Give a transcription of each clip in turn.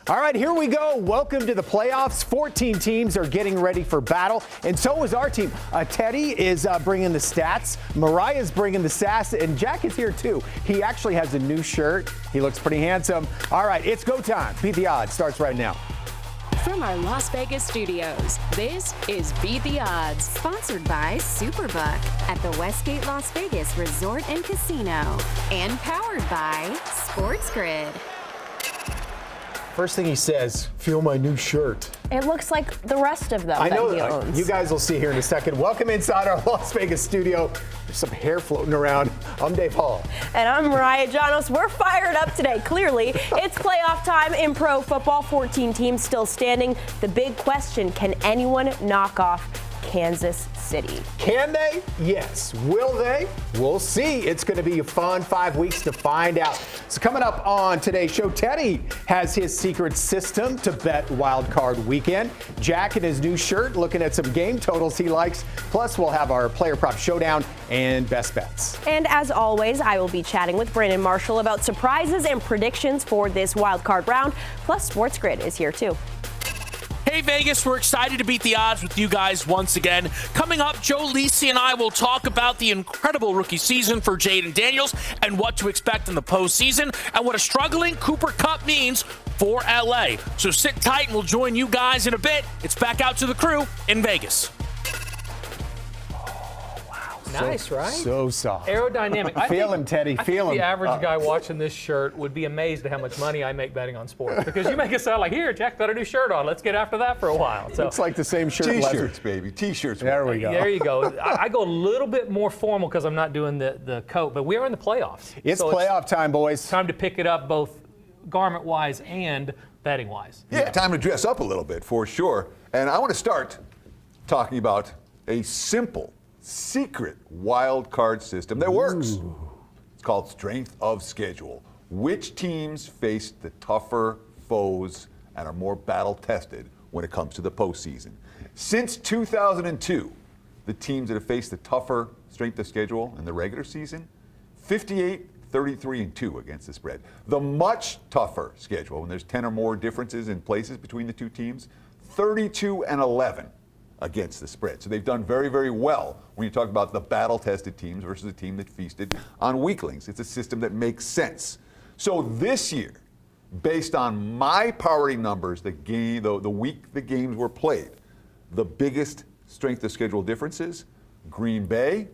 All right, here we go. Welcome to the playoffs. 14 teams are getting ready for battle, and so is our team. Teddy is bringing the stats. Mariah's bringing the sass, and Jack is here too. He actually has a new shirt. He looks pretty handsome. All right, it's go time. Beat the Odds starts right now. From our Las Vegas studios, this is Beat the Odds, sponsored by Superbook at the Westgate Las Vegas Resort and Casino, and powered by Sports Grid. First thing he says, feel my new shirt. It looks like the rest of them I know, that he owns. You guys will see here in a second. Welcome inside our Las Vegas studio. There's some hair floating around. I'm Dave Hall. And I'm Mariah Janos. We're fired up today. Clearly, it's playoff time in pro football. 14 teams still standing. The big question, can anyone knock off Kansas City? Can they? Yes. Will they? We'll see. It's going to be a fun 5 weeks to find out. So coming up on today's show, Teddy has his secret system to bet Wildcard Weekend. Jack in his new shirt looking at some game totals he likes. Plus, we'll have our player prop showdown and best bets. And as always, I will be chatting with Brandon Marshall about surprises and predictions for this Wildcard round. Plus, Sports Grid is here too. Hey Vegas, we're excited to beat the odds with you guys once again. Coming up, Joe Lisi and I will talk about the incredible rookie season for Jaden Daniels and what to expect in the postseason and what a struggling Cooper Kupp means for LA. So sit tight and we'll join you guys in a bit. It's back out to the crew in Vegas. Nice, right? So soft. Aerodynamic. Feel him, Teddy. Feel him. The average guy watching this shirt would be amazed at how much money I make betting on sports. Because you make it sound like, here, Jack got a new shirt on. Let's get after that for a while. So it's like the same shirt. T-shirts, baby. T-shirts. There we go. There you go. I go a little bit more formal because I'm not doing the coat. But we are in the playoffs. It's so playoff time, boys. Time to pick it up both garment-wise and betting-wise. Yeah, time to dress up a little bit for sure. And I want to start talking about a simple, secret wild card system that works. It's called strength of schedule. Which teams face the tougher foes and are more battle tested when it comes to the postseason? Since 2002, the teams that have faced the tougher strength of schedule in the regular season, 58, 33, and 2 against the spread. The much tougher schedule, when there's 10 or more differences in places between the two teams, 32 and 11 against the spread. So they've done very, very well when you talk about the battle-tested teams versus a team that feasted on weaklings. It's a system that makes sense. So this year, based on my priority numbers, the week the games were played, the biggest strength of schedule differences, Green Bay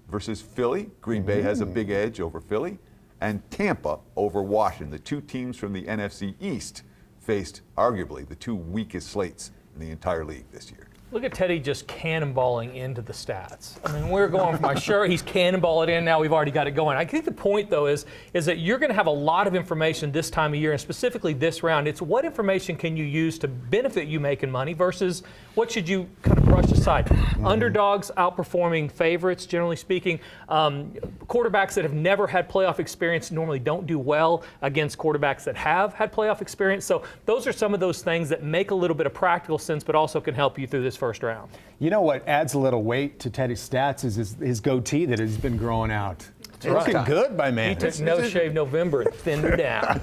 versus Philly. Green Bay has a big edge over Philly. And Tampa over Washington. The two teams from the NFC East faced arguably the two weakest slates in the entire league this year. Look at Teddy just cannonballing into the stats. I mean, we're going from my shirt, he's cannonballing in, now we've already got it going. I think the point, though, is that you're going to have a lot of information this time of year, and specifically this round. It's what information can you use to benefit you making money versus what should you kind of brush aside. Underdogs outperforming favorites, generally speaking. Quarterbacks that have never had playoff experience normally don't do well against quarterbacks that have had playoff experience. So those are some of those things that make a little bit of practical sense, but also can help you through this first round. You know what adds a little weight to Teddy's stats is his goatee that has been growing out. It's looking good, my man. He took No Shave November and thinned it down.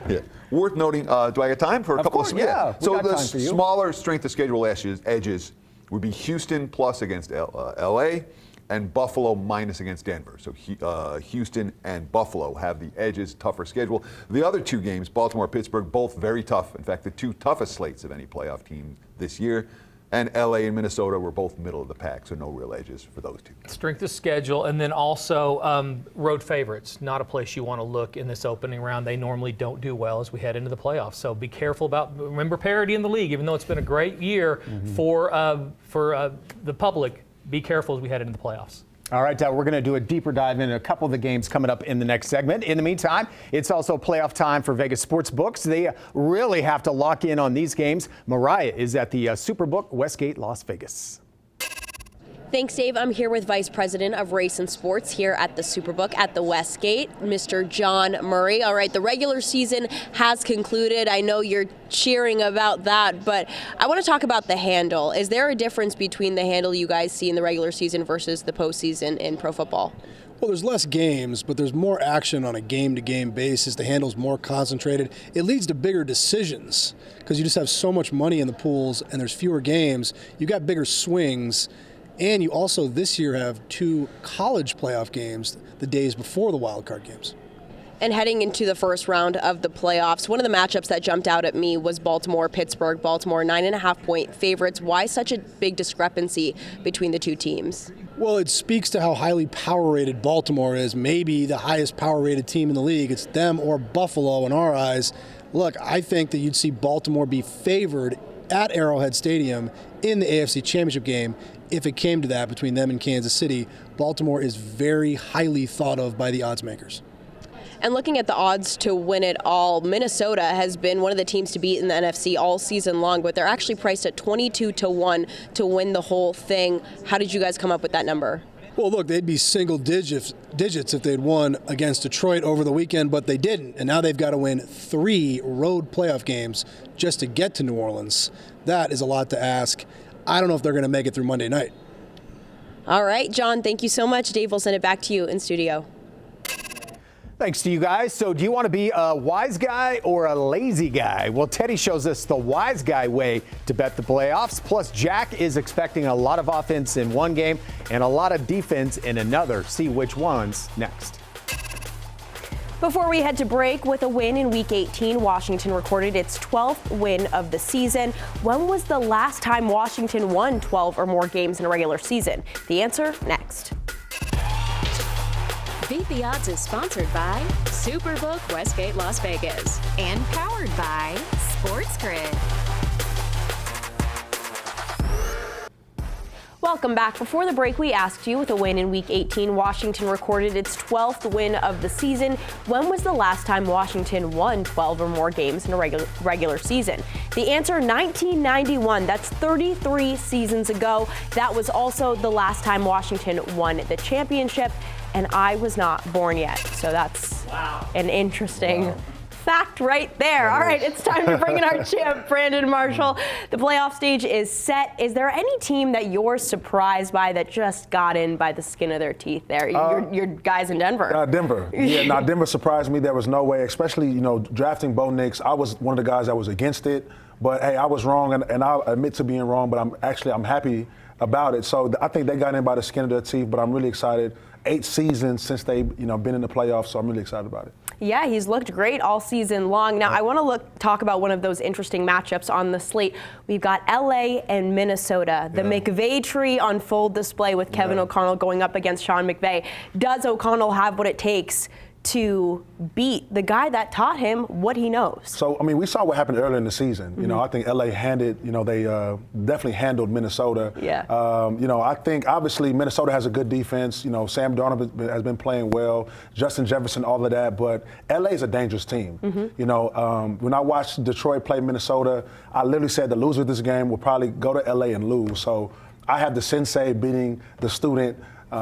Yeah. Worth noting, do I get time for a couple of yeah. So the smaller strength of schedule edges would be Houston plus against LA and Buffalo minus against Denver. So Houston and Buffalo have the edges, tougher schedule. The other two games, Baltimore, Pittsburgh, both very tough. In fact, the two toughest slates of any playoff team this year. And LA and Minnesota were both middle of the pack, so no real edges for those two. Strength of schedule, and then also road favorites. Not a place you want to look in this opening round. They normally don't do well as we head into the playoffs. So be careful about, remember parity in the league. Even though it's been a great year for the public, be careful as we head into the playoffs. All right, we're going to do a deeper dive into a couple of the games coming up in the next segment. In the meantime, it's also playoff time for Vegas sports books. They really have to lock in on these games. Mariah is at the Superbook Westgate, Las Vegas. Thanks, Dave. I'm here with Vice President of Race and Sports here at the Superbook at the Westgate, Mr. John Murray. All right, the regular season has concluded. I know you're cheering about that, but I want to talk about the handle. Is there a difference between the handle you guys see in the regular season versus the postseason in pro football? Well, there's less games, but there's more action on a game-to-game basis. The handle's more concentrated. It leads to bigger decisions because you just have so much money in the pools and there's fewer games. You got bigger swings, and you also this year have 2 college playoff games the days before the wild card games. And heading into the first round of the playoffs, one of the matchups that jumped out at me was Baltimore-Pittsburgh. Baltimore 9.5-point favorites. Why such a big discrepancy between the two teams? Well, it speaks to how highly power-rated Baltimore is, maybe the highest power-rated team in the league. It's them or Buffalo in our eyes. Look, I think that you'd see Baltimore be favored at Arrowhead Stadium in the AFC Championship game if it came to that between them and Kansas City. Baltimore is very highly thought of by the odds makers. And looking at the odds to win it all, Minnesota has been one of the teams to beat in the NFC all season long, but they're actually priced at 22-1 to win the whole thing. How did you guys come up with that number? Well, look, they'd be single digits if they'd won against Detroit over the weekend, but they didn't. And now they've got to win 3 road playoff games just to get to New Orleans. That is a lot to ask. I don't know if they're going to make it through Monday night. All right, John, thank you so much. Dave will send it back to you in studio. Thanks to you guys. So do you want to be a wise guy or a lazy guy? Well, Teddy shows us the wise guy way to bet the playoffs. Plus, Jack is expecting a lot of offense in one game and a lot of defense in another. See which one's next. Before we head to break, with a win in Week 18, Washington recorded its 12th win of the season. When was the last time Washington won 12 or more games in a regular season? The answer next. Beat the Odds is sponsored by Superbook Westgate Las Vegas and powered by Sports Grid. Welcome back. Before the break, we asked you, with a win in Week 18, Washington recorded its 12th win of the season. When was the last time Washington won 12 or more games in a regular season? The answer, 1991. That's 33 seasons ago. That was also the last time Washington won the championship, and I was not born yet. So that's an interesting fact right there. All right, it's time to bring in our champ, Brandon Marshall. The playoff stage is set. Is there any team that you're surprised by that just got in by the skin of their teeth there? Your guys in Denver. Denver. Yeah, Denver surprised me. There was no way, especially, drafting Bo Nix. I was one of the guys that was against it. But, hey, I was wrong, and I'll admit to being wrong, but I'm happy about it. So I think they got in by the skin of their teeth, but I'm really excited. 8 seasons since they've been in the playoffs, so I'm really excited about it. Yeah, he's looked great all season long. Now, I want to talk about one of those interesting matchups on the slate. We've got LA and Minnesota. The McVay tree on full display with Kevin O'Connell going up against Sean McVay. Does O'Connell have what it takes to beat the guy that taught him what he knows? So, we saw what happened earlier in the season. I think LA they definitely handled Minnesota. Yeah. I think obviously Minnesota has a good defense. Sam Darnold has been playing well, Justin Jefferson, all of that. But LA is a dangerous team. When I watched Detroit play Minnesota, I literally said the loser of this game will probably go to LA and lose. So I have the sensei beating the student.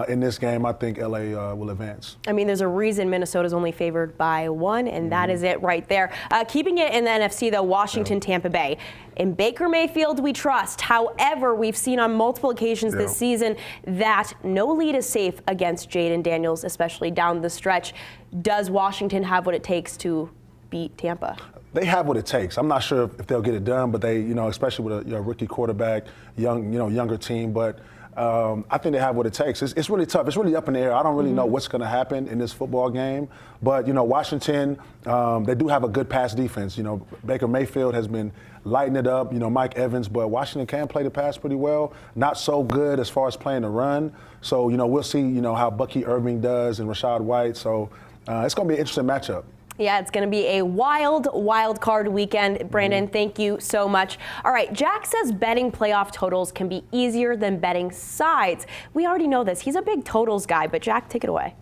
In this game, I think LA will advance. There's a reason Minnesota's only favored by 1, and that is it right there. Keeping it in the NFC, though, Washington, Tampa Bay. In Baker Mayfield, we trust. However, we've seen on multiple occasions this season that no lead is safe against Jaden Daniels, especially down the stretch. Does Washington have what it takes to beat Tampa? They have what it takes. I'm not sure if they'll get it done, but they, especially with a rookie quarterback, younger team, but I think they have what it takes. It's really tough. It's really up in the air. I don't really know what's going to happen in this football game. But, Washington, they do have a good pass defense. Baker Mayfield has been lighting it up, Mike Evans. But Washington can play the pass pretty well. Not so good as far as playing the run. So, we'll see, how Bucky Irving does and Rashad White. So it's going to be an interesting matchup. Yeah, it's going to be a wild card weekend. Brandon, thank you so much. All right, Jack says betting playoff totals can be easier than betting sides. We already know this. He's a big totals guy, but Jack, take it away.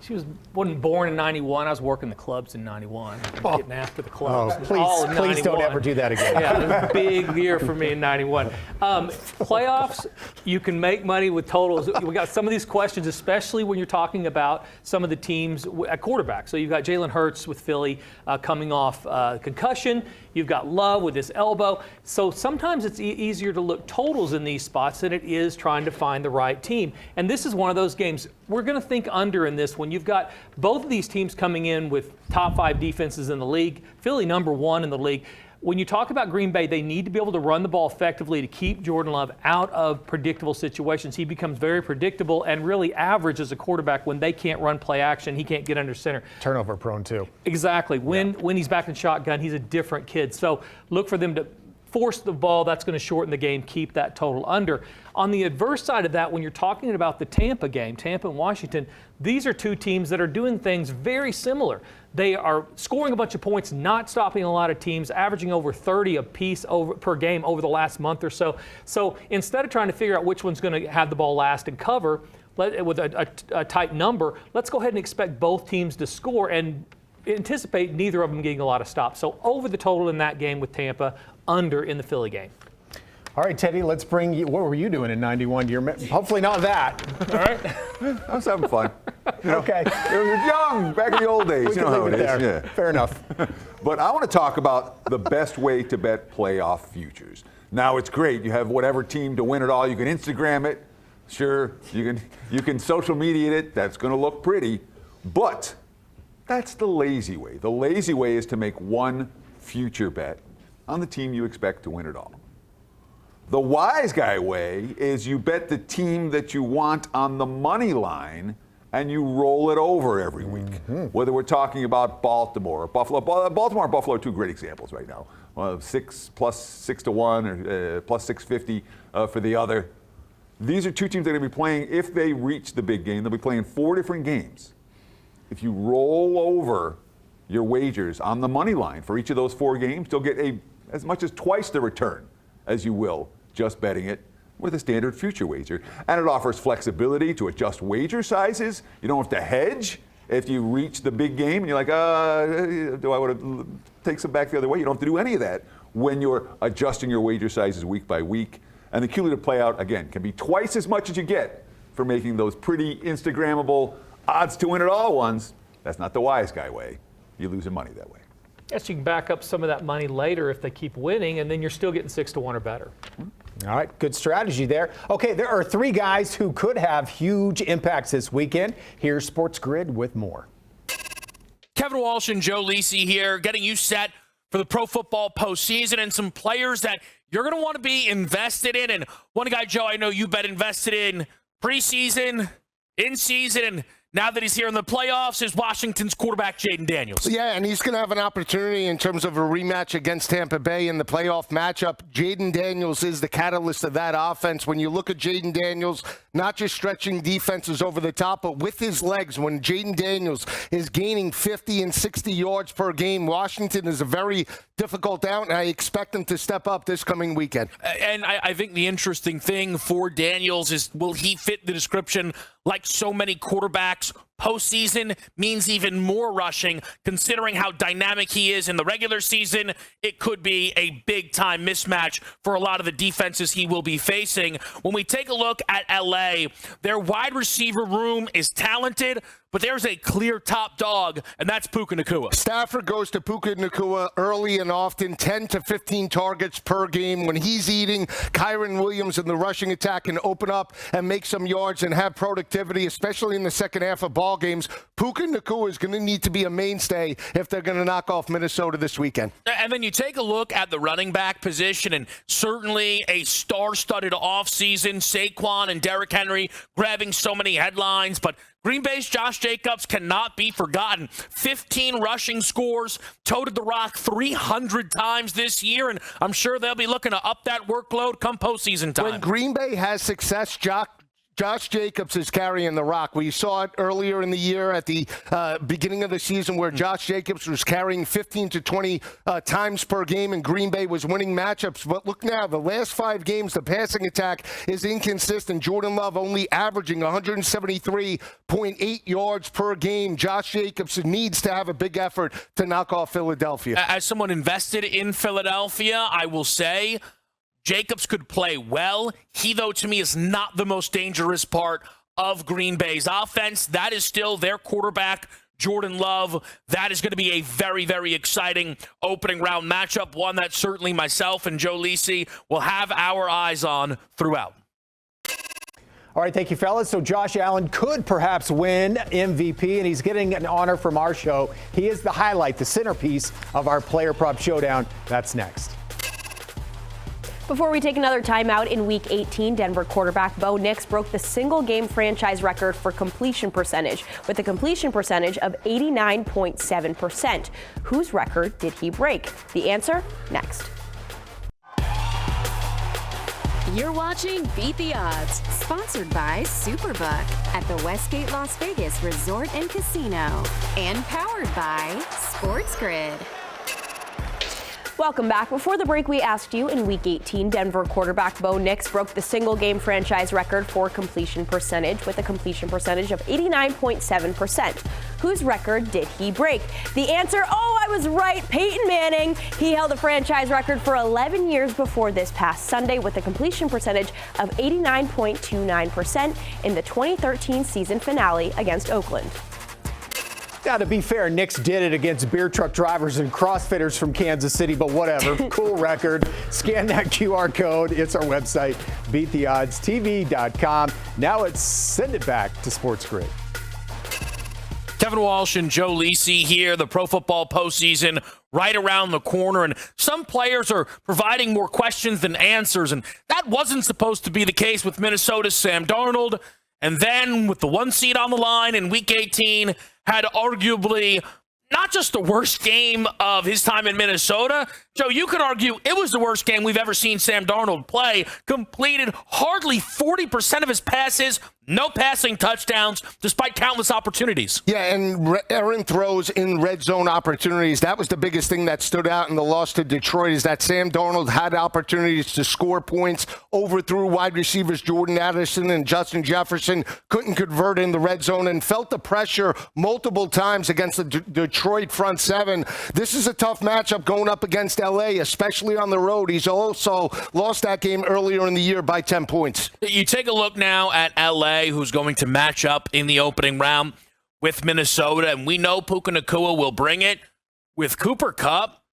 She wasn't born in 91. I was working the clubs in 91. Getting after the clubs. Please don't ever do that again. Yeah, it was a big year for me in 91. Playoffs, you can make money with totals. We got some of these questions, especially when you're talking about some of the teams at quarterback. So you've got Jalen Hurts with Philly coming off concussion. You've got Love with his elbow. So sometimes it's easier to look totals in these spots than it is trying to find the right team. And this is one of those games. we're going to think under in this one. You've got both of these teams coming in with top 5 defenses in the league. Philly number 1 in the league. When you talk about Green Bay, they need to be able to run the ball effectively to keep Jordan Love out of predictable situations. He becomes very predictable and really average as a quarterback when they can't run play action. He can't get under center. Turnover prone too. Exactly. When he's back in shotgun, he's a different kid. So look for them to force the ball. That's going to shorten the game, keep that total under. On the adverse side of that, when you're talking about the Tampa game, Tampa and Washington, these are two teams that are doing things very similar. They are scoring a bunch of points, not stopping a lot of teams, averaging over 30 apiece per game over the last month or so. So instead of trying to figure out which one's going to have the ball last and cover with a tight number, let's go ahead and expect both teams to score and anticipate neither of them getting a lot of stops. So over the total in that game with Tampa, under in the Philly game. All right, Teddy, let's bring you. What were you doing in 91? Hopefully not that. All right. I was having fun. Okay. It was young, back in the old days. We You know can how leave it it is. there. Yeah. Fair enough. But I want to talk about the best way to bet playoff futures. Now it's great. You have whatever team to win it all. You can Instagram it. Sure, you can social media it. That's going to look pretty. But that's the lazy way. The lazy way is to make one future bet on the team you expect to win it all. The wise guy way is you bet the team that you want on the money line and you roll it over every week. Whether we're talking about Baltimore or Buffalo. Baltimore and Buffalo are two great examples right now. Plus 6 to 1 or plus 650 for the other. These are two teams that are going to be playing, if they reach the big game, they'll be playing 4 different games. If you roll over your wagers on the money line for each of those 4 games, you'll get as much as twice the return as you will just betting it with a standard future wager. And it offers flexibility to adjust wager sizes. You don't have to hedge if you reach the big game and you're like, do I want to take some back the other way? You don't have to do any of that when you're adjusting your wager sizes week by week. And the cumulative playout, again, can be twice as much as you get for making those pretty Instagrammable odds to win it all ones. That's not the wise guy way. You're losing money that way. Yes, you can back up some of that money later if they keep winning, and then you're still getting 6 to 1 or better. All right, good strategy there. Okay, there are 3 guys who could have huge impacts this weekend. Here's Sports Grid with more. Kevin Walsh and Joe Lisi here, getting you set for the pro football postseason and some players that you're going to want to be invested in. And one guy, Joe, I know you've been invested in preseason, in season, and now that he's here in the playoffs, is Washington's quarterback, Jaden Daniels. Yeah, and he's going to have an opportunity in terms of a rematch against Tampa Bay in the playoff matchup. Jaden Daniels is the catalyst of that offense. When you look at Jaden Daniels, not just stretching defenses over the top, but with his legs, when Jaden Daniels is gaining 50 and 60 yards per game, Washington is a very difficult out, and I expect him to step up this coming weekend. And I think the interesting thing for Daniels is, will he fit the description like so many quarterbacks? Postseason means even more rushing, considering how dynamic he is in the regular season. It could be a big-time mismatch for a lot of the defenses he will be facing. When we take a look at LA, their wide receiver room is talented, but there's a clear top dog, and that's Puka Nacua. Stafford goes to Puka Nacua early and often, 10 to 15 targets per game. When he's eating, Kyron Williams in the rushing attack can open up and make some yards and have productivity, especially in the second half of ball games. Puka Nacua is going to need to be a mainstay if they're going to knock off Minnesota this weekend. And then you take a look at the running back position, and certainly a star-studded offseason. Saquon and Derrick Henry grabbing so many headlines, but Green Bay's Josh Jacobs cannot be forgotten. 15 rushing scores, toted the rock 300 times this year, and I'm sure they'll be looking to up that workload come postseason time. When Green Bay has success, Josh Jacobs is carrying the rock. We saw it earlier in the year at the beginning of the season where Josh Jacobs was carrying 15 to 20 times per game and Green Bay was winning matchups. But look now, the last 5 games, the passing attack is inconsistent. Jordan Love only averaging 173.8 yards per game. Josh Jacobs needs to have a big effort to knock off Philadelphia. As someone invested in Philadelphia, I will say Jacobs could play well. He, though, to me, is not the most dangerous part of Green Bay's offense. That is still their quarterback, Jordan Love. That is going to be a very, very exciting opening round matchup, one that certainly myself and Joe Lisi will have our eyes on throughout. All right, thank you, fellas. So Josh Allen could perhaps win MVP, and he's getting an honor from our show. He is the highlight, the centerpiece of our Player Prop Showdown. That's next. Before we take another timeout, in Week 18, Denver quarterback Bo Nix broke the single-game franchise record for completion percentage with a completion percentage of 89.7%. Whose record did he break? The answer, next. You're watching Beat the Odds, sponsored by Superbook at the Westgate Las Vegas Resort and Casino and powered by Sports Grid. Welcome back. Before the break, we asked you, in Week 18, Denver quarterback Bo Nix broke the single-game franchise record for completion percentage with a completion percentage of 89.7%. Whose record did he break? The answer, I was right, Peyton Manning. He held the franchise record for 11 years before this past Sunday with a completion percentage of 89.29% in the 2013 season finale against Oakland. Now, to be fair, Nix did it against beer truck drivers and CrossFitters from Kansas City, but whatever. Cool record. Scan that QR code. It's our website, beattheoddstv.com. Now let's send it back to Sports Grid. Kevin Walsh and Joe Lisi here. The pro football postseason right around the corner, and some players are providing more questions than answers, and that wasn't supposed to be the case with Minnesota's Sam Darnold. And then with the 1 seed on the line in Week 18, had arguably not just the worst game of his time in Minnesota. Joe, you could argue it was the worst game we've ever seen Sam Darnold play. Completed hardly 40% of his passes, no passing touchdowns, despite countless opportunities. Yeah, and errant throws in red zone opportunities. That was the biggest thing that stood out in the loss to Detroit, is that Sam Darnold had opportunities to score points, overthrew wide receivers Jordan Addison and Justin Jefferson, couldn't convert in the red zone, and felt the pressure multiple times against the Detroit front seven. This is a tough matchup going up against LA, especially on the road. He's also lost that game earlier in the year by 10 points. You take a look now at LA, who's going to match up in the opening round with Minnesota, and we know Puka Nacua will bring it. With Cooper Kupp,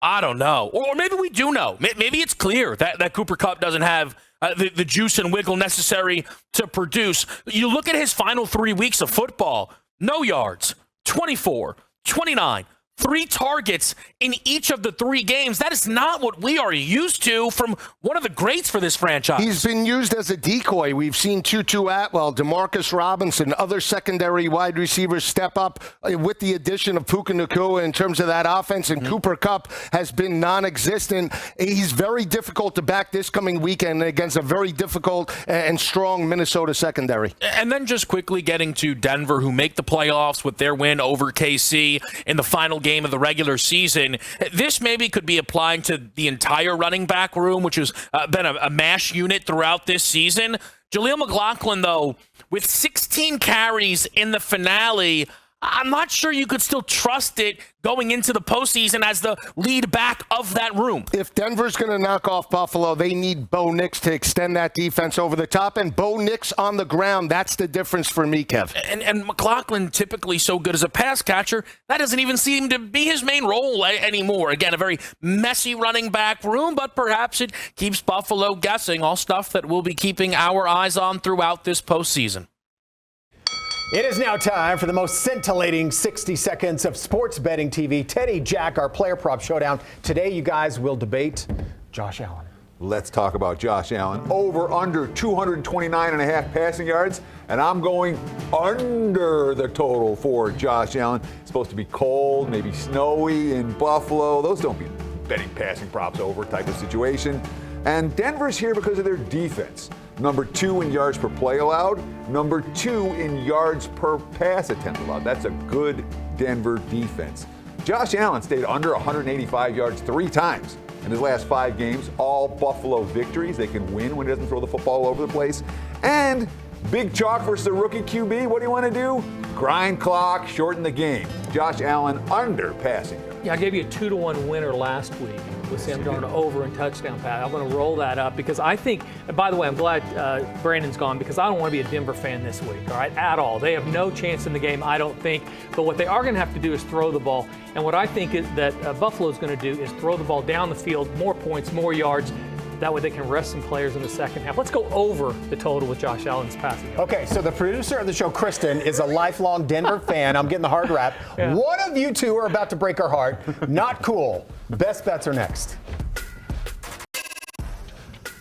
I don't know. Or maybe we do know. Maybe it's clear that Cooper Kupp doesn't have the juice and wiggle necessary to produce. You look at his final 3 weeks of football, no yards, 24, 29, 3 targets in each of the 3 games. That is not what we are used to from one of the greats for this franchise. He's been used as a decoy. We've seen Tutu Atwell, Demarcus Robinson, other secondary wide receivers step up with the addition of Puka Nacua in terms of that offense, and Cooper Kupp has been non-existent. He's very difficult to back this coming weekend against a very difficult and strong Minnesota secondary. And then just quickly getting to Denver, who make the playoffs with their win over KC in the final game of the regular season. This maybe could be applying to the entire running back room, which has been a mash unit throughout this season. Jaleel McLaughlin, though, with 16 carries in the finale, I'm not sure you could still trust it going into the postseason as the lead back of that room. If Denver's going to knock off Buffalo, they need Bo Nix to extend that defense over the top, and Bo Nix on the ground. That's the difference for me, Kev. And McLaughlin, typically so good as a pass catcher, that doesn't even seem to be his main role anymore. Again, a very messy running back room, but perhaps it keeps Buffalo guessing, all stuff that we'll be keeping our eyes on throughout this postseason. It is now time for the most scintillating 60 seconds of sports betting TV. Teddy, Jack, our player prop showdown. Today, you guys will debate Josh Allen. Let's talk about Josh Allen. Over under 229.5 passing yards, and I'm going under the total for Josh Allen. It's supposed to be cold, maybe snowy in Buffalo. Those don't be betting passing props over type of situation. And Denver's here because of their defense. Number 2 in yards per play allowed. Number 2 in yards per pass attempt allowed. That's a good Denver defense. Josh Allen stayed under 185 yards 3 times in his last 5 games. All Buffalo victories. They can win when he doesn't throw the football all over the place. And big chalk versus a rookie QB. What do you want to do? Grind clock, shorten the game. Josh Allen under passing yards. Yeah, I gave you a 2-1 winner last week with Sam Darnold over and touchdown pass. I'm going to roll that up because I think, and by the way, I'm glad Brandon's gone because I don't want to be a Denver fan this week, all right, at all. They have no chance in the game, I don't think. But what they are going to have to do is throw the ball. And what I think is that Buffalo's going to do is throw the ball down the field, more points, more yards. That way they can rest some players in the second half. Let's go over the total with Josh Allen's passing yards. Okay, so the producer of the show, Kristen, is a lifelong Denver fan. I'm getting the hard rap. Yeah. One of you two are about to break our heart. Not cool. Best bets are next.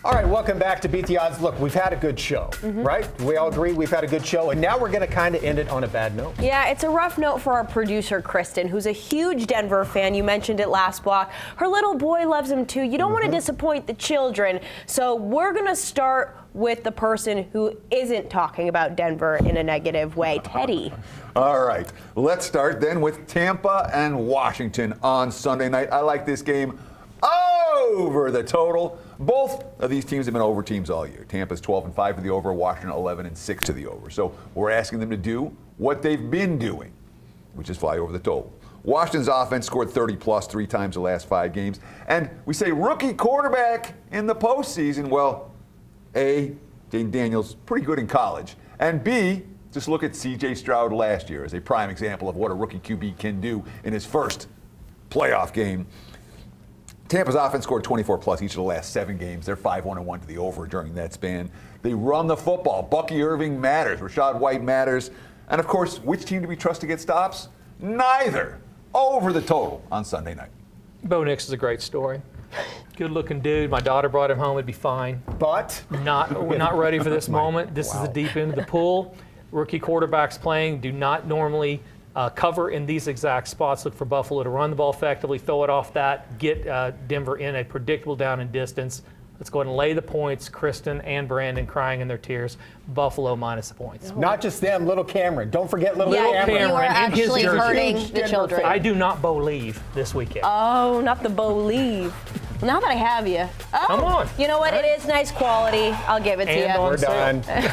All right, welcome back to Beat the Odds. Look, we've had a good show, right? We all agree we've had a good show, and now we're going to kind of end it on a bad note. Yeah, it's a rough note for our producer, Kristen, who's a huge Denver fan. You mentioned it last block. Her little boy loves him too. You don't want to disappoint the children. So we're going to start with the person who isn't talking about Denver in a negative way, Teddy. All right, let's start then with Tampa and Washington on Sunday night. I like this game over the total. Both of these teams have been over teams all year. Tampa's 12-5 to the over, Washington 11-6 to the over. So we're asking them to do what they've been doing, which is fly over the total. Washington's offense scored 30-plus 3 times the last 5 games. And we say rookie quarterback in the postseason. Well, A, Jaden Daniels, pretty good in college. And B, just look at C.J. Stroud last year as a prime example of what a rookie QB can do in his first playoff game. Tampa's offense scored 24-plus each of the last 7 games. They're 5-1-1 to the over during that span. They run the football. Bucky Irving matters. Rachaad White matters. And, of course, which team do we trust to get stops? Neither. Over the total on Sunday night. Bo Nix is a great story. Good-looking dude. My daughter brought him home. It'd be fine. But We're not ready for this moment. This is the deep end of the pool. Rookie quarterbacks playing do not normally cover in these exact spots. Look for Buffalo to run the ball effectively, throw it off that, get Denver in a predictable down and distance. Let's go ahead and lay the points. Kristen and Brandon crying in their tears. Buffalo minus the points. not just them, little Cameron. Don't forget little Yeah, Cameron. you are in his actually jersey. hurting Huge the Denver children. fan. I do not believe this weekend. Oh, not the believe. Now that I have you. Oh, Come on. You know what? It is nice quality. I'll give it to And you. on We're sale. done.